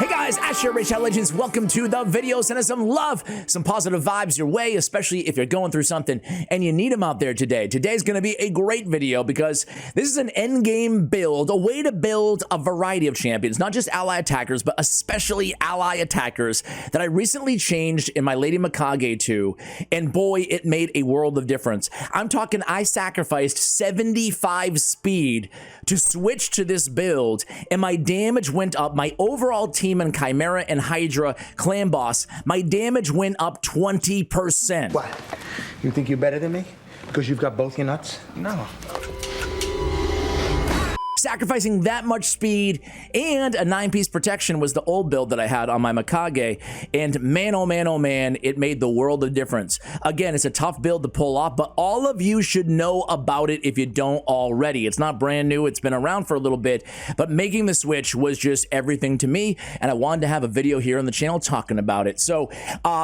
Hey guys, Ash here, Rich Legends. Welcome to the video. Send us some love, some positive vibes your way, especially if you're going through something and you need them out there today. Today's going to be a great video because this is an endgame build, a way to build a variety of champions, not just ally attackers, but especially ally attackers that I recently changed in my Lady Mikage 2, and boy, it made a world of difference. I'm talking I sacrificed 75 speed to switch to this build, and my damage went up. My overall team in Chimera and Hydra clan boss, my damage went up 20%. What? You think you're better than me? Because you've got both your nuts? No. Sacrificing that much speed and a 9-piece protection was the old build that I had on my Mikage, and man, oh man, oh man, it made the world of difference. Again, it's a tough build to pull off, but all of you should know about it if you don't already. It's not brand new, it's been around for a little bit, but making the switch was just everything to me, and I wanted to have a video here on the channel talking about it. So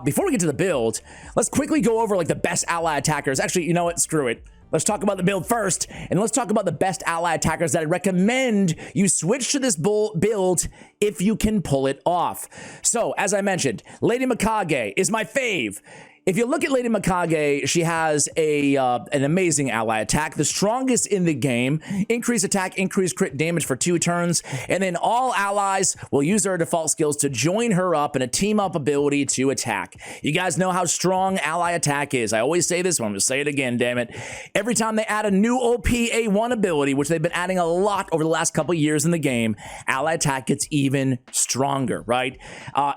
before we get to the build, let's quickly go over like the best ally attackers. Actually, you know what, screw it. Let's talk about the build first, and let's talk about the best ally attackers that I recommend you switch to this build if you can pull it off. So, as I mentioned, Lady Mikage is my fave. If you look at Lady Mikage, she has an amazing ally attack, the strongest in the game, increase attack, increase crit damage for 2 turns, and then all allies will use their default skills to join her up in a team-up ability to attack. You guys know how strong ally attack is. I always say this, but I'm going to say it again, damn it. Every time they add a new OP A1 ability, which they've been adding a lot over the last couple years in the game, ally attack gets even stronger, right?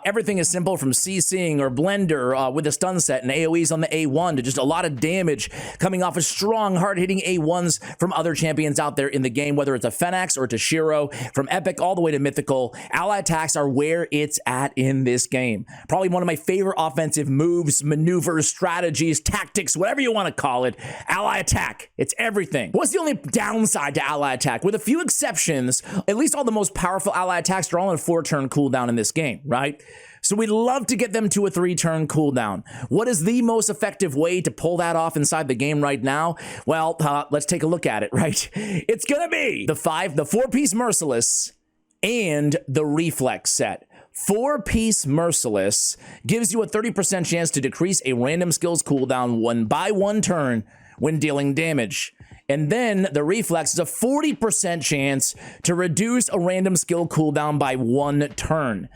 Everything is simple from CCing or Blender with a stun set and AoEs on the A1 to just a lot of damage coming off of strong, hard-hitting A1s from other champions out there in the game, whether it's a Phoenix or Toshiro, from Epic all the way to Mythical. Ally attacks are where it's at in this game. Probably one of my favorite offensive moves, maneuvers, strategies, tactics, whatever you want to call it. Ally attack. It's everything. What's the only downside to ally attack? With a few exceptions, at least all the most powerful ally attacks are all on a 4-turn cooldown in this game, right? So we'd love to get them to a 3-turn cooldown. What is the most effective way to pull that off inside the game right now? Well, let's take a look at it, right? It's gonna be the 4-piece Merciless and the Reflex set. 4-piece Merciless gives you a 30% chance to decrease a random skills cooldown by 1 turn when dealing damage. And then the Reflex is a 40% chance to reduce a random skill cooldown by 1 turn.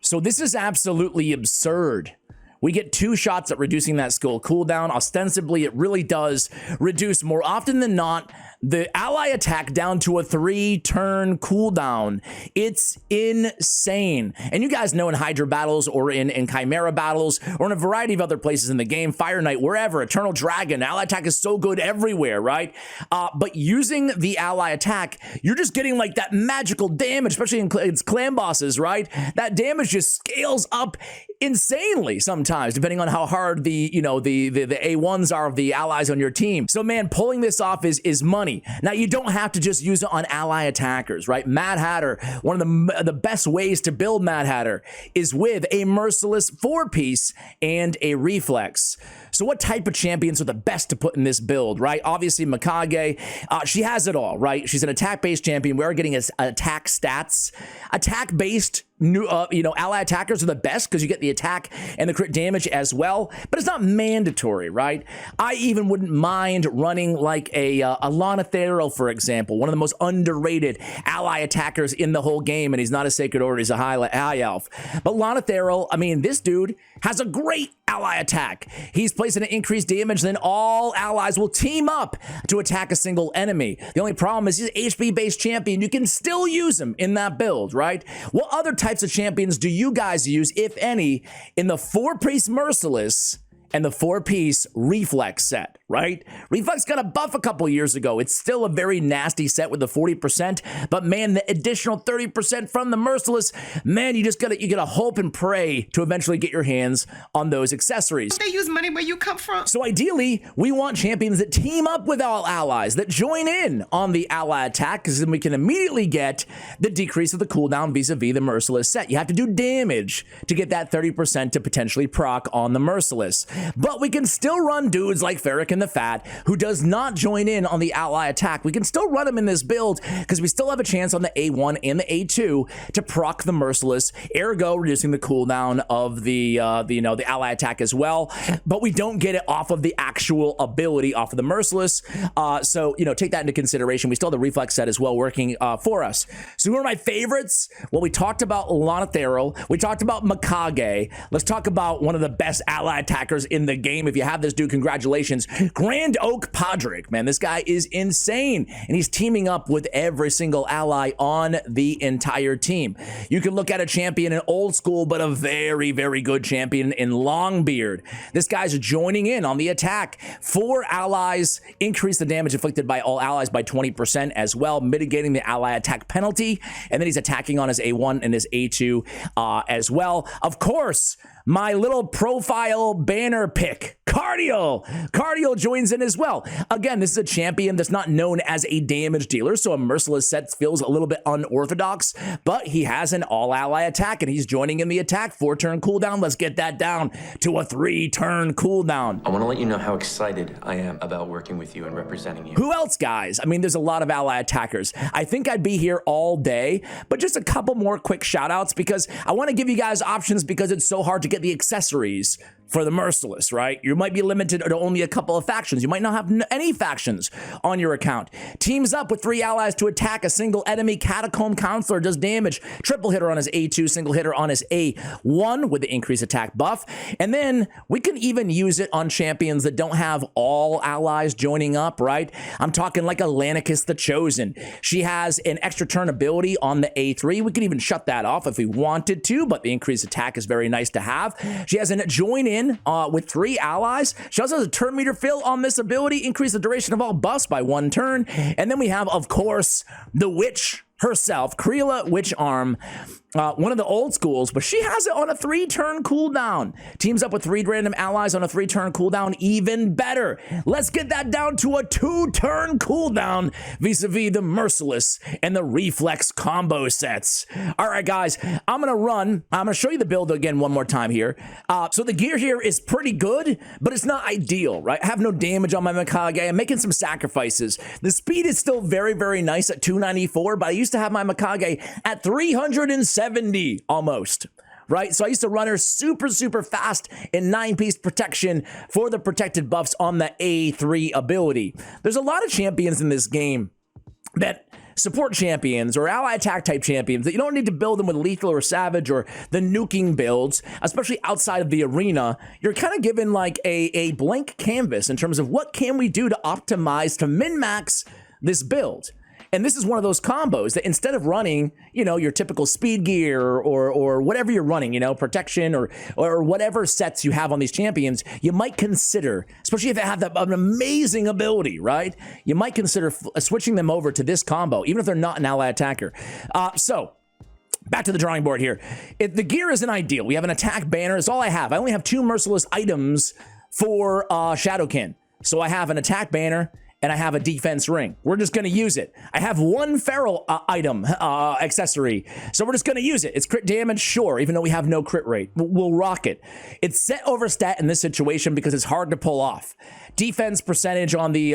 So this is absolutely absurd. We get 2 shots at reducing that skill cooldown. Ostensibly, it really does reduce, more often than not, the ally attack down to a 3-turn cooldown. It's insane. And you guys know in Hydra battles or in Chimera battles or in a variety of other places in the game, Fire Knight, wherever, Eternal Dragon, ally attack is so good everywhere, right? But using the ally attack, you're just getting like that magical damage, especially in clan bosses, right? That damage just scales up insanely sometimes, depending on how hard the A1s are of the allies on your team. So man, pulling this off is money. Now you don't have to just use it on ally attackers, right? Mad Hatter, one of the best ways to build Mad Hatter is with a Merciless 4-piece and a Reflex. So what type of champions are the best to put in this build, right? Obviously Mikage, she has it all, right? She's an attack-based champion. We are getting attack stats. Attack-based ally attackers are the best because you get the attack and the crit damage as well, but it's not mandatory, right? I even wouldn't mind running like a Lana Thero, for example, one of the most underrated ally attackers in the whole game, and he's not a Sacred Order, he's a high elf. But Lana Thero, I mean, this dude has a great ally attack. He's placing an increased damage, then all allies will team up to attack a single enemy. The only problem is he's an HP-based champion. You can still use him in that build, right? What other types of champions do you guys use, if any, in the 4-piece Merciless and the 4-piece Reflex set, right? Reflex got a buff a couple years ago. It's still a very nasty set with the 40%, but man, the additional 30% from the Merciless, man, you gotta hope and pray to eventually get your hands on those accessories. They use money where you come from. So ideally, we want champions that team up with all allies, that join in on the ally attack, because then we can immediately get the decrease of the cooldown vis-a-vis the Merciless set. You have to do damage to get that 30% to potentially proc on the Merciless. but we can still run dudes like Ferric the Fat, who does not join in on the ally attack. We can still run him in this build because we still have a chance on the A1 and the A2 to proc the Merciless, ergo reducing the cooldown of the ally attack as well. But we don't get it off of the actual ability off of the Merciless. So take that into consideration. We still have the Reflex set as well working for us. So who are my favorites? Well, we talked about Lanatharil. We talked about Mikage. Let's talk about one of the best ally attackers in the game. If you have this dude, congratulations. Grand Oak Podrick, man, this guy is insane. And he's teaming up with every single ally on the entire team. You can look at a champion in old school, but a very, very good champion in Longbeard. This guy's joining in on the attack. 4 allies increase the damage inflicted by all allies by 20% as well, mitigating the ally attack penalty. And then he's attacking on his A1 and his A2 as well. Of course, my little profile banner pick, Cardio. Cardio joins in as well. Again, this is a champion that's not known as a damage dealer, so a Merciless set feels a little bit unorthodox, but he has an all-ally attack, and he's joining in the attack. 4-turn cooldown. Let's get that down to a 3-turn cooldown. I want to let you know how excited I am about working with you and representing you. Who else, guys? I mean, there's a lot of ally attackers. I think I'd be here all day, but just a couple more quick shout-outs because I want to give you guys options because it's so hard to get the accessories for the Merciless, right? You might be limited to only a couple of factions. You might not have any factions on your account. Teams up with 3 allies to attack a single enemy. Catacomb Counselor does damage. Triple hitter on his A2, single hitter on his A1 with the increased attack buff. And then we can even use it on champions that don't have all allies joining up, right? I'm talking like Atlanticus the Chosen. She has an extra turn ability on the A3. We can even shut that off if we wanted to, but the increased attack is very nice to have. She has a join in with 3 allies. She also has a turn meter fill on this ability, increase the duration of all buffs by 1 turn. And then we have, of course, the witch herself, Creela Witch Arm, one of the old schools, but she has it on a 3-turn cooldown. Teams up with 3 random allies on a 3-turn cooldown, even better. Let's get that down to a 2-turn cooldown vis-a-vis the Merciless and the Reflex combo sets. All right, guys, I'm gonna show you the build again one more time here. So the gear here is pretty good, but it's not ideal, right? I have no damage on my Mikage. I'm making some sacrifices. The speed is still very, very nice at 294, but I used to have my Mikage at 370 almost, right? So I used to run her super, super fast in 9-piece protection for the protected buffs on the A3 ability. There's a lot of champions in this game that support champions or ally attack type champions that you don't need to build them with lethal or savage or the nuking builds, especially outside of the arena. You're kind of given like a blank canvas in terms of what can we do to optimize to min-max this build. And this is one of those combos that instead of running, your typical speed gear or whatever you're running, protection or whatever sets you have on these champions, you might consider, especially if they have an amazing ability, right? You might consider switching them over to this combo, even if they're not an ally attacker. So back to the drawing board here. The gear isn't ideal. We have an attack banner. That's all I have. I only have 2 Merciless items for Shadowkin. So I have an attack banner and I have a defense ring. We're just gonna use it. I have 1 feral item accessory, so we're just gonna use it. It's crit damage, sure, even though we have no crit rate. We'll rock it. It's set over stat in this situation because it's hard to pull off. Defense percentage on the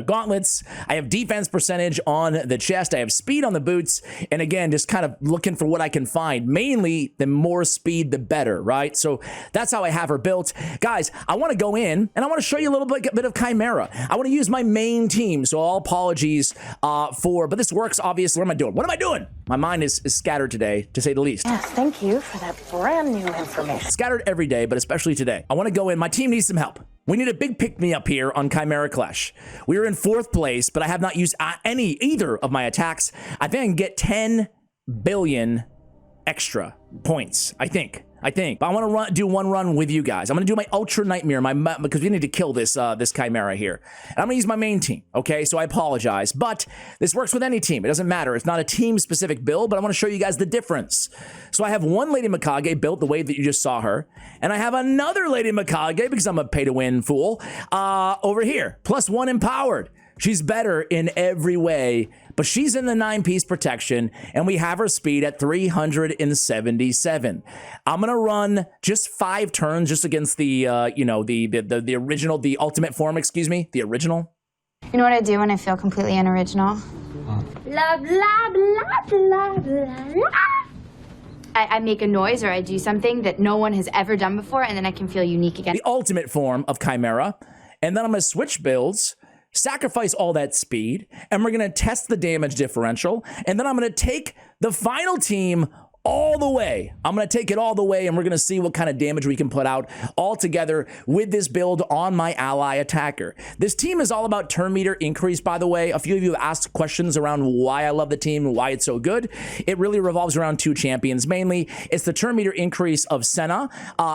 gauntlets. I have defense percentage on the chest. I have speed on the boots. And again, just kind of looking for what I can find. Mainly, the more speed, the better, right? So that's how I have her built. Guys, I want to go in and I want to show you a little bit of Chimera. I want to use my main team, so all apologies but this works, obviously. What am I doing? What am I doing? My mind is scattered today, to say the least. Yes, thank you for that brand new information. Scattered every day, but especially today. I want to go in. My team needs some help. We need a big pick-me-up here on Chimera Clash. We are in 4th place, but I have not used either of my attacks. I think I can get 10 billion extra points, I think. But I want to do one run with you guys. I'm going to do my Ultra Nightmare, because we need to kill this Chimera here. And I'm going to use my main team, okay? So I apologize, but this works with any team. It doesn't matter. It's not a team-specific build, but I want to show you guys the difference. So I have 1 Lady Mikage built the way that you just saw her, and I have another Lady Mikage, because I'm a pay-to-win fool, over here, +1 empowered. She's better in every way, but she's in the 9-piece protection, and we have her speed at 377. I'm gonna run just 5 turns just against the the original, the ultimate form, excuse me, the original. You know what I do when I feel completely unoriginal? Blah, blah, blah, blah, blah, blah. I make a noise or I do something that no one has ever done before, and then I can feel unique again. The ultimate form of Chimera, and then I'm gonna switch builds, sacrifice all that speed, and we're gonna test the damage differential, and then I'm gonna take the final team all the way. I'm going to take it all the way, and we're going to see what kind of damage we can put out all together with this build on my ally attacker. This team is all about turn meter increase, by the way. A few of you have asked questions around why I love the team and why it's so good. It really revolves around 2 champions, mainly. It's the turn meter increase of Senna,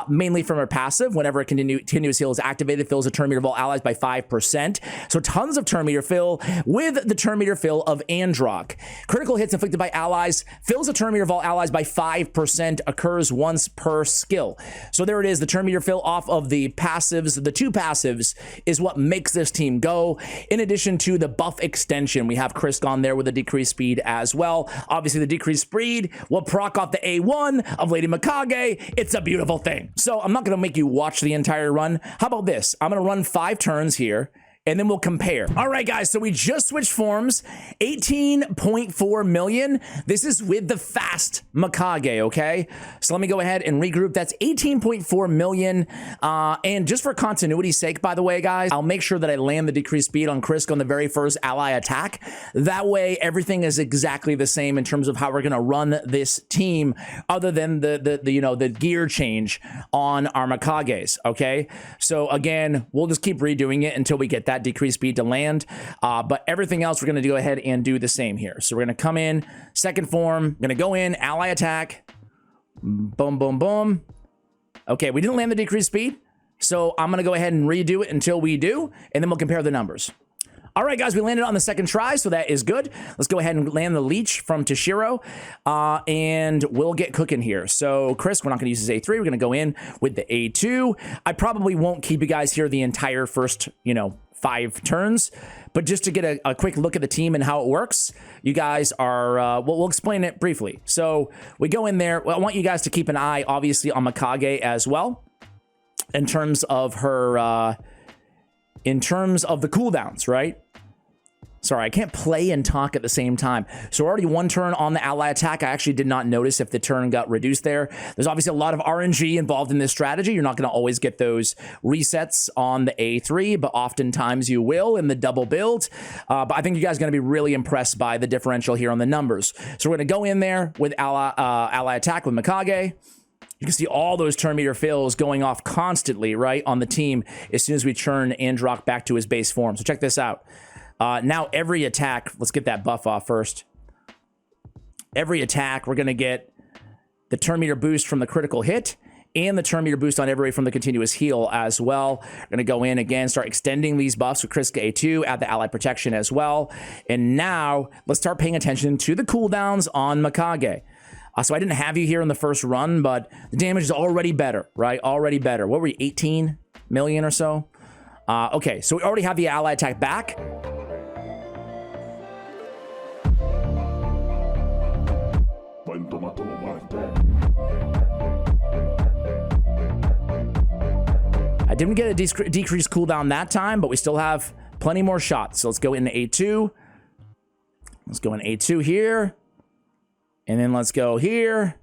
mainly from her passive. Whenever a continuous heal is activated, fills the turn meter of all allies by 5%. So tons of turn meter fill with the turn meter fill of Androck. Critical hits inflicted by allies fills the turn meter of all allies by 5%, occurs once per skill. So there it is, the turn meter fill off of the passives. The 2 passives is what makes this team go. In addition to the buff extension, we have Krisk on there with a decreased speed as well. Obviously, the decreased speed will proc off the A1 of Lady Mikage. It's a beautiful thing. So I'm not going to make you watch the entire run. How about this? I'm going to run 5 turns here, and then we'll compare. All right, guys, so we just switched forms. 18.4 million. This is with the fast Mikage, okay? So let me go ahead and regroup. That's 18.4 million. And just for continuity's sake, by the way, guys, I'll make sure that I land the decreased speed on Krisk on the very first ally attack. That way, everything is exactly the same in terms of how we're gonna run this team, other than the gear change on our Mikages, okay? So again, we'll just keep redoing it until we get that decreased speed to land, but everything else we're going to go ahead and do the same here. So we're going to come in second form, going to go in ally attack, boom boom boom. Okay, we didn't land the decreased speed, so I'm going to go ahead and redo it until we do, and then we'll compare the numbers. All right, guys, we landed on the second try, so that is good. Let's go ahead and land the leech from Toshiro, and we'll get cooking here. So, Krisk, we're not going to use his A3. We're going to go in with the A2. I probably won't keep you guys here the entire first, 5 turns, but just to get a quick look at the team and how it works, you guys are, we'll explain it briefly. So, we go in there. Well, I want you guys to keep an eye, obviously, on Mikage as well, in terms of her... in terms of the cooldowns, right? Sorry, I can't play and talk at the same time. So already 1 turn on the ally attack. I actually did not notice if the turn got reduced there. There's obviously a lot of RNG involved in this strategy. You're not going to always get those resets on the A3, but oftentimes you will in the double build. But I think you guys are going to be really impressed by the differential here on the numbers. So we're going to go in there with ally attack with Mikage. You can see all those turn meter fills going off constantly, right, on the team as soon as we turn Androck back to his base form. So check this out. Now every attack, let's get that buff off first. Every attack, we're going to get the turn meter boost from the critical hit and the turn meter boost on every from the continuous heal as well. We're going to go in again, start extending these buffs with Krisk A2, add the ally protection as well. And now let's start paying attention to the cooldowns on Mikage. So I didn't have you here in the first run, but the damage is already better, right? Already better. What were we, 18 million or so? Okay, so we already have the ally attack back. I didn't get a decreased cooldown that time, but we still have plenty more shots. So let's go into A2. Let's go in A2 here. And then let's go here.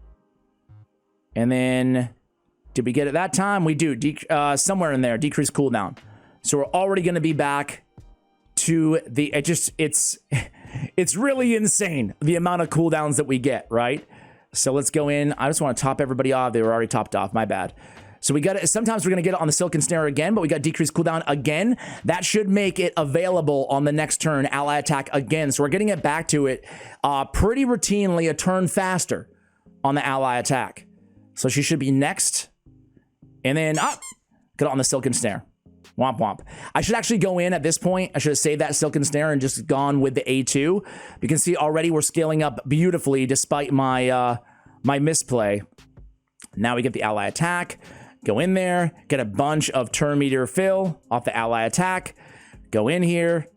And then, did we get it that time? We do, somewhere in there, decreased cooldown. So we're already going to be back to the, it's really insane, the amount of cooldowns that we get, right? So let's go in. I just want to top everybody off. They were already topped off, my bad. So we got it. Sometimes we're going to get it on the Silken Snare again, but we got decreased cooldown again. That should make it available on the next turn, ally attack again. So we're getting it back to it pretty routinely, a turn faster on the ally attack. So she should be next. And then, get it on the Silken Snare. Womp womp. I should actually go in at this point. I should have saved that Silken Snare and just gone with the A2. You can see already we're scaling up beautifully despite my, my misplay. Now we get the ally attack. Go in there, get a bunch of turn meter fill off the ally attack. Go in here,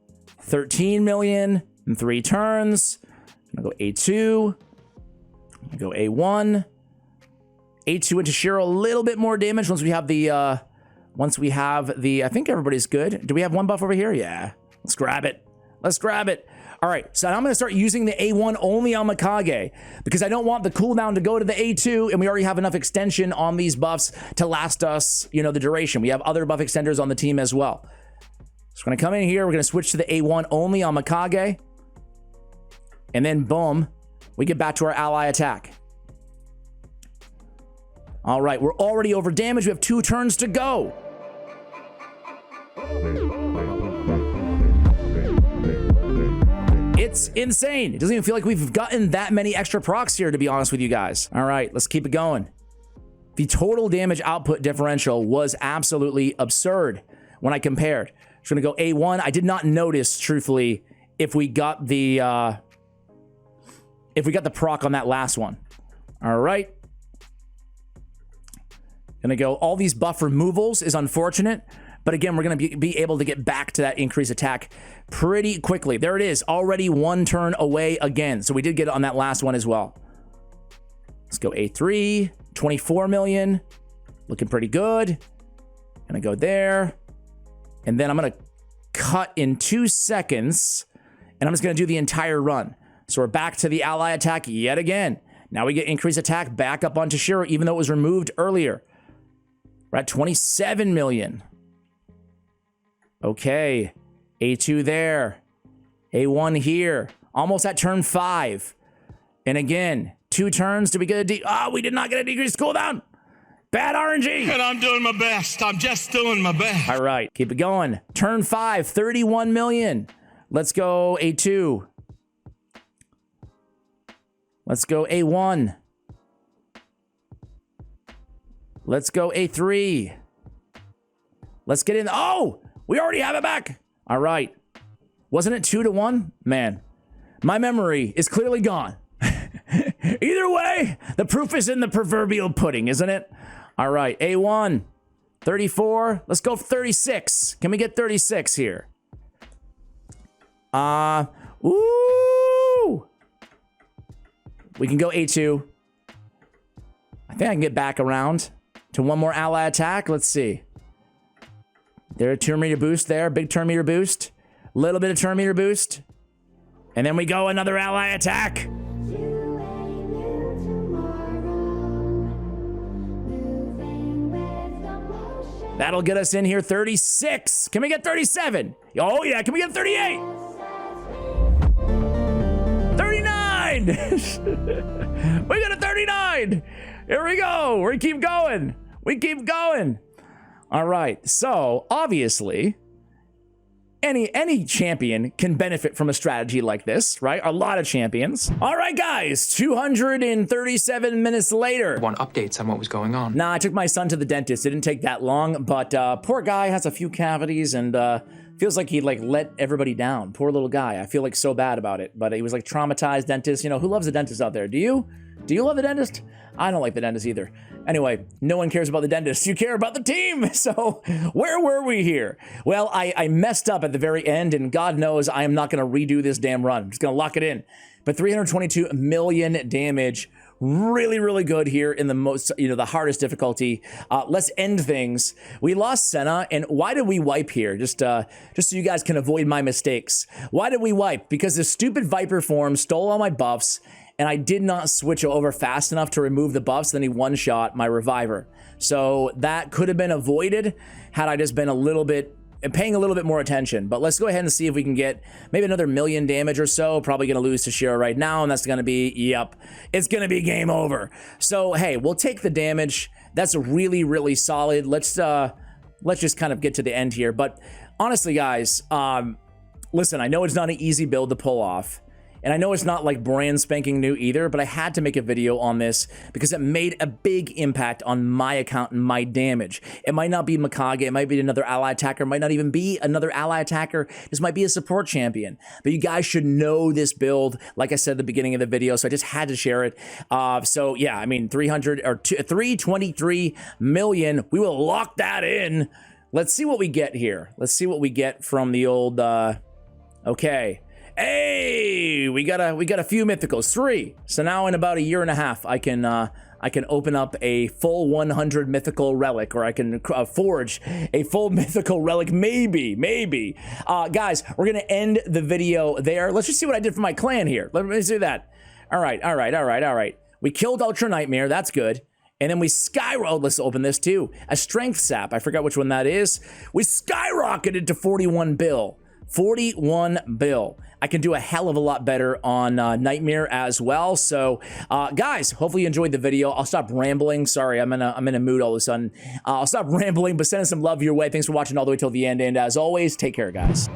13 million in 3 turns. I'm gonna go A2. I'm gonna go A1. A2 into Shiro, a little bit more damage once we have the, I think everybody's good. Do we have 1 buff over here? Yeah. Let's grab it. Let's grab it. All right, so I'm gonna start using the A1 only on Mikage because I don't want the cooldown to go to the A2, and we already have enough extension on these buffs to last us, you know, the duration. We have other buff extenders on the team as well. So we're gonna come in here, we're gonna switch to the A1 only on Mikage, and then boom, we get back to our ally attack. All right, we're already over damage. We have 2 turns to go. It's insane. It doesn't even feel like we've gotten that many extra procs here, to be honest with you guys. All right, let's keep it going. The total damage output differential was absolutely absurd when I compared. Just gonna go A1. I did not notice, truthfully, if we got the proc on that last one. All right. Gonna go, all these buff removals is unfortunate, but again, we're gonna be able to get back to that increased attack pretty quickly. There it is, already 1 turn away again. So we did get it on that last one as well. Let's go A3, 24 million, looking pretty good. Gonna go there, and then I'm gonna cut in 2 seconds, and I'm just gonna do the entire run. So we're back to the ally attack yet again. Now we get increased attack back up onto Shiro, even though it was removed earlier. We're at 27 million. Okay, A2 there, A1 here, almost at turn 5. And again, 2 turns. Did we get a we did not get a decreased cooldown. Bad RNG. And I'm doing my best. I'm just doing my best. All right, keep it going. Turn 5, 31 million. Let's go A2. Let's go A1. Let's go A3. Let's get in. Oh, we already have it back. All right. Wasn't it 2-1? Man, my memory is clearly gone. Either way, the proof is in the proverbial pudding, isn't it? All right, A1, 34. Let's go 36. Can we get 36 here? Ooh. We can go A2. I think I can get back around to 1 more ally attack. Let's see. There, a turn meter boost there. Big turn meter boost. Little bit of turn meter boost. And then we go another ally attack. That'll get us in here 36. Can we get 37? Oh yeah, can we get 38? 39! We got a 39! Here we go. We keep going. We keep going. All right, so obviously, any champion can benefit from a strategy like this, right? A lot of champions. All right, guys, 237 minutes later. Want updates on what was going on? Nah, I took my son to the dentist. It didn't take that long, but poor guy has a few cavities and feels like he let everybody down. Poor little guy. I feel like so bad about it, but he was like traumatized dentist. You know, who loves the dentist out there? Do you? Do you love the dentist? I don't like the dentist either. Anyway, no one cares about the dentist. You care about the team. So where were we here? Well, I messed up at the very end, and God knows I am not going to redo this damn run. I'm just going to lock it in. But 322 million damage. Really, really good here in the most, the hardest difficulty. Let's end things. We lost Senna, and why did we wipe here? Just so you guys can avoid my mistakes. Why did we wipe? Because the stupid Viper form stole all my buffs, and I did not switch over fast enough to remove the buffs, then he one-shot my reviver. So that could have been avoided had I just been paying a little bit more attention. But let's go ahead and see if we can get maybe another 1 million damage or so. Probably gonna lose to Shiro right now, and that's gonna be, yep, it's gonna be game over. So hey, we'll take the damage. That's really, really solid. Let's just kind of get to the end here. But honestly, guys, listen, I know it's not an easy build to pull off. And I know it's not like brand spanking new either, but I had to make a video on this because it made a big impact on my account and my damage. It might not be Mikage, it might be another ally attacker, it might not even be another ally attacker. This might be a support champion. But you guys should know this build, like I said at the beginning of the video, so I just had to share it. So yeah, I mean, 323 million, we will lock that in. Let's see what we get here. Let's see what we get from the old Okay. Hey, we got a few mythicals, 3. So now in about a year and a half, I can open up a full 100 mythical relic, or I can forge a full mythical relic, maybe. Guys, we're gonna end the video there. Let's just see what I did for my clan here. Let me see that. All right. We killed Ultra Nightmare, that's good. And then we let's open this too. A strength sap, I forgot which one that is. We skyrocketed to 41 bill. 41 bill. I can do a hell of a lot better on Nightmare as well. So, guys, hopefully you enjoyed the video. I'll stop rambling. Sorry, I'm in a mood all of a sudden. I'll stop rambling, but sending some love your way. Thanks for watching all the way till the end. And as always, take care, guys.